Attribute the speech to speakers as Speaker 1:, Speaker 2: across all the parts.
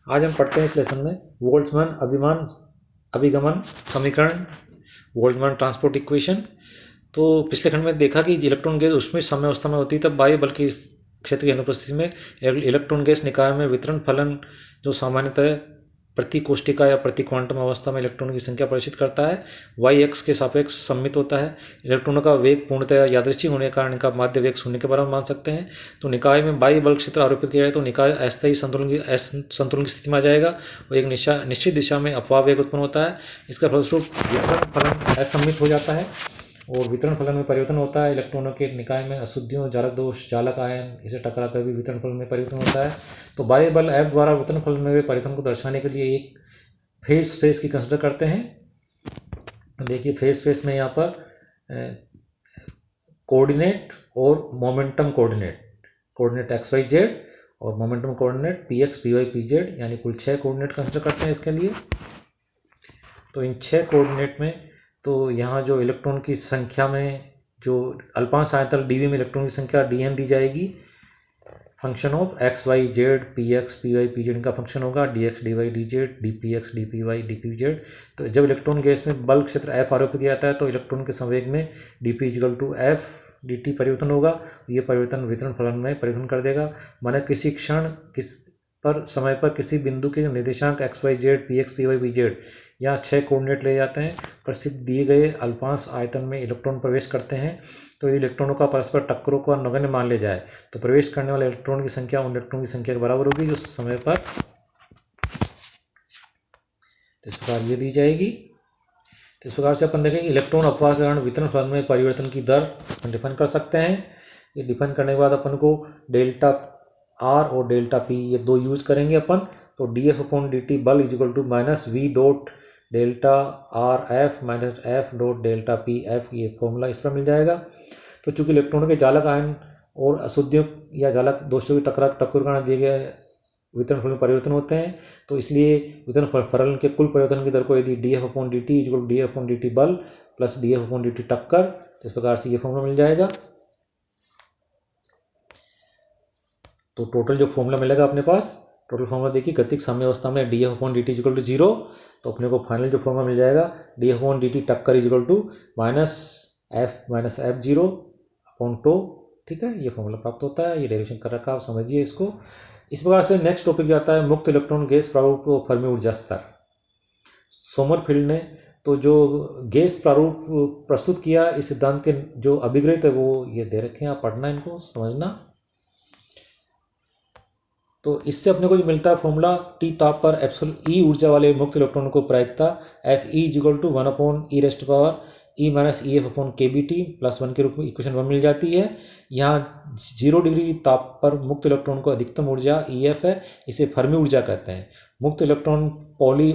Speaker 1: आज हम पढ़ते हैं इस लेसन में बोल्ट्जमान अभिगमन समीकरण, बोल्ट्जमान ट्रांसपोर्ट इक्वेशन। तो पिछले खंड में देखा कि इलेक्ट्रॉन गैस ऊष्मीय साम्यावस्था में होती है तब बाह्य बल की क्षेत्र की अनुपस्थिति में इलेक्ट्रॉन गैस निकाय में वितरण फलन जो सामान्यतः प्रति कोष्ठिका या प्रति क्वांटम अवस्था में इलेक्ट्रॉनों की संख्या प्रदर्शित करता है, वाई एक्स के सापेक्ष सममित होता है। इलेक्ट्रॉनों का वेग पूर्णतः यादृच्छिक होने के कारण इनका माध्य वेग शून्य के बराबर मान सकते हैं। तो निकाय में बाह्य बल क्षेत्र आरोपित किया जाए तो निकाय अस्थायी संतुलन की स्थिति में आ जाएगा और एक निश्चित दिशा में अपवाह वेग उत्पन्न होता है। इसका फलस्वरूप वितरण फलन असममित हो जाता है और वितरण फलन में परिवर्तन होता है। इलेक्ट्रॉनों के निकाय में अशुद्धियों, जालक दोष, जालक आयन इसे टकराकर भी वितरण फलन में परिवर्तन होता है। तो बाह्य बल F द्वारा वितरण फलन में परिवर्तन को दर्शाने के लिए एक फेज स्पेस की कंसिडर करते हैं। देखिए फेज स्पेस में यहाँ पर कोऑर्डिनेट और momentum coordinate x Y z और momentum coordinate p x P Y P z, यानी कुल 6 कोऑर्डिनेट कंसिडर करते हैं इसके लिए। तो इन 6 कोऑर्डिनेट में तो यहाँ जो इलेक्ट्रॉन की संख्या में जो अल्पांश आयतन डीवी में इलेक्ट्रॉन की संख्या डी एन दी जाएगी, function of X Y Z P x P Y P Z इनका फंक्शन होगा D X D Y D Z D P X D P Y D P Z. तो जब electron gas में बल क्षेत्र F आरोपित किया जाता है तो इलेक्ट्रॉन के संवेग में D P equal to F D T परिवर्तन होगा। ये परिवर्तन वितरण फलन में परिवर्तन कर देगा। माने किसी क्षण समय पर किसी बिंदु के निर्देशांक X Y Z P x P Y P Z यहाँ 6 कोऑर्डिनेट ले जाते हैं। प्रसिद्ध दिए गए अल्पांश आयतन में इलेक्ट्रॉन प्रवेश करते हैं। तो यदि इलेक्ट्रॉनों का परस्पर टक्करों का नगण्य मान लिया जाए तो प्रवेश करने वाले इलेक्ट्रॉन की संख्या उन इलेक्ट्रॉन की संख्या के बराबर होगी जो समय पर इस प्रकार ये दी जाएगी। तो इस प्रकार से अपन देखेंगे इलेक्ट्रॉन अपवाह के कारण वितरण फलन में परिवर्तन की दर डिफाइन कर सकते हैं। ये डिफाइन करने के बाद अपन को डेल्टा आर और डेल्टा पी ये दो यूज करेंगे अपन। तो d f upon d t बल is equal to minus v dot delta r f minus f dot delta p f, ये फॉर्मूला इस पर मिल जाएगा। तो चूंकि इलेक्ट्रॉनों के जालक आयन और अशुद्धियों या जालक दोषों की टक्कर कारण दिए गए वितरण फलन में परिवर्तन होते हैं, तो इसलिए वितरण फलन के कुल परिवर्तन की दर को यदि d f upon d t is equal d f upon d t बल plus d f upon d t टक्कर, तो इस प्रकार से ये फॉर्मूला मिल जाएगा। तो टोटल जो फॉर्मूला मिलेगा अपने पास, टोटल फॉर्मूला देखिए गतिक साम्यावस्था में d f upon d t is equal to 0, तो अपने को फाइनल जो फॉर्मूला मिल जाएगा d f upon d t टक्कर is equal to minus f zero upon tau. ठीक है, ये फॉर्मूला प्राप्त होता है। ये डेरिवेशन कर रखा, आप समझिए इसको। इस प्रकार से नेक्स्ट टॉपिक आता है मुक्त इलेक्ट्रॉन गैस प्रारूप और फर्मी ऊर्जा स्तर। सोमरफील्ड ने तो जो गैस प्रारूप प्रस्तुत किया, इस सिद्धांत के जो अभिग्रहित है वो ये दे रखे हैं, आप पढ़ना इनको, समझना। तो इससे अपने को जो मिलता है फॉर्मूला, टी ताप पर एप्सिलॉन ई ऊर्जा वाले मुक्त इलेक्ट्रॉनों को प्रायिकता F E equal to 1 upon E raised power E minus E F upon K B T plus 1 के रूप में इक्वेशन 1 मिल जाती है। यहाँ 0 डिग्री ताप पर मुक्त इलेक्ट्रॉन को अधिकतम ऊर्जा ई एफ है, इसे फर्मी ऊर्जा कहते हैं। मुक्त इलेक्ट्रॉन पॉली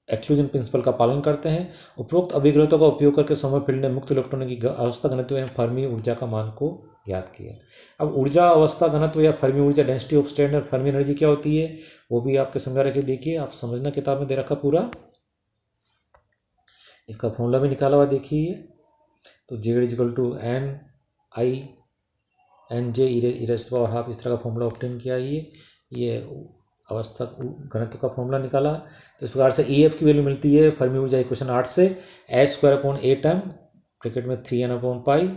Speaker 1: एक्सक्लूजन प्रिंसिपल का पालन करते हैं। उपरोक्त अभिग्रहितों का उपयोग करके सोमरफील्ड ने मुक्त इलेक्ट्रॉनों की अवस्था घनत्व एवं फर्मी ऊर्जा का मान को ज्ञात किया। अब ऊर्जा अवस्था घनत्व या फर्मी ऊर्जा डेंसिटी ऑफ स्टेट और फर्मी एनर्जी क्या होती है वो भी आपके समझा रखे, देखिए आप समझना, किताब में दे रखा पूरा। इसका फॉर्मूला भी निकाला हुआ देखिए। तो Z equal to N I N J raised power half, इस तरह का फॉर्मूला ऑब्टेन किया। ये अवस्था घनत्व का फॉर्मूला निकाला। तो इस प्रकार से ई एफ की वैल्यू मिलती है फर्मी ऊर्जा इक्वेशन 8 से, S square upon 8m bracket में 3n अपॉन पाई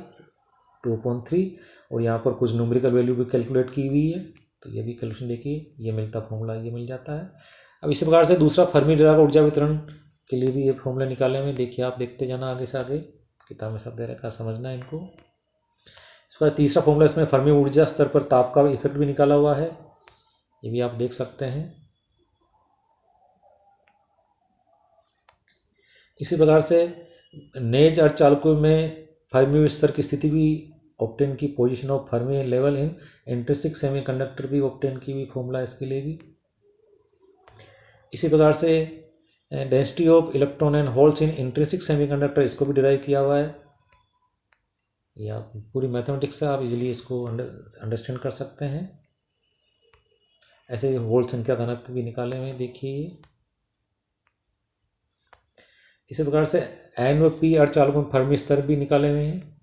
Speaker 1: 2 अपॉन 3, और यहाँ पर कुछ न्यूमेरिकल वैल्यू भी कैलकुलेट की हुई है। तो ये भी कैलकुलेशन देखिए, ये मिलता फॉर्मूला ये मिल जाता है। अब इसी प्रकार से दूसरा फर्मी डिराक ऊर्जा वितरण के लिए भी ये फॉर्मूला निकाले में, देखिए आप देखते जाना आगे से आगे, किताब में सब दे रखा, समझना इनको। इस पर तीसरा फॉर्मूला, इसमें फर्मी ऊर्जा स्तर पर ताप का इफेक्ट भी निकाला हुआ है, ये भी आप देख सकते हैं। इसी प्रकार से नेज अर्धचालकों में फर्मी स्तर की स्थिति भी ऑब्टेन की, position of Fermi level in intrinsic semiconductor भी ऑब्टेन की भी फॉर्मूला इसके लिए भी। इसी प्रकार से density of electron and holes in intrinsic semiconductor, इसको भी डिराइव किया हुआ है। ये आप पूरी मैथमेटिक्स से आप इजीली इसको अंडरस्टैंड कर सकते हैं। ऐसे ही होल संख्या घनत्व भी निकाले हुए देखिए। इसी प्रकार से एन व पी अर्धचालकों में फर्मी स्तर भी निकाले हुए हैं।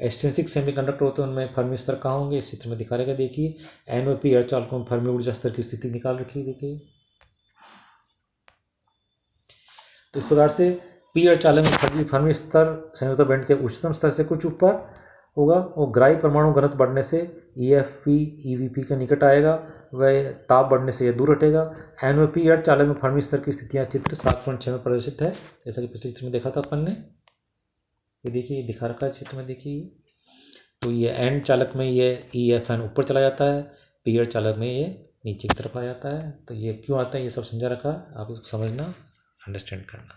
Speaker 1: एक्सट्रिंसिक सेमीकंडक्टर होते हैं उनमें फर्मी स्तर कहाँ होंगे, इस चित्र में दिखा रहेगा। देखिए एन व पी अर्धचालकों में फर्मी ऊर्जा स्तर की स्थिति निकाल रखी है। देखिए तो इस प्रकार से पी अर्धचालक में फर्मी स्तर संयोजकता बैंड के उच्चतम स्तर से कुछ ऊपर होगा और ग्राही परमाणु घनत्व बढ़ने से EFP EVP के निकट आएगा, वह ताप बढ़ने से यह दूर हटेगा। एन व पी अर्धचालक में फर्मी स्तर की स्थितियाँ चित्र 7.6 में प्रदर्शित है, जैसा कि पिछले चित्र में देखा था अपन ने। ये देखिए दिखा रखा है चित्र में। देखिए तो ये एन चालक में ये EFN ऊपर चला जाता है, पी अर्धचालक में ये नीचे की तरफ आ जाता है। तो ये क्यों आता है ये सब समझा रखा, आप इसको समझना, अंडरस्टैंड करना।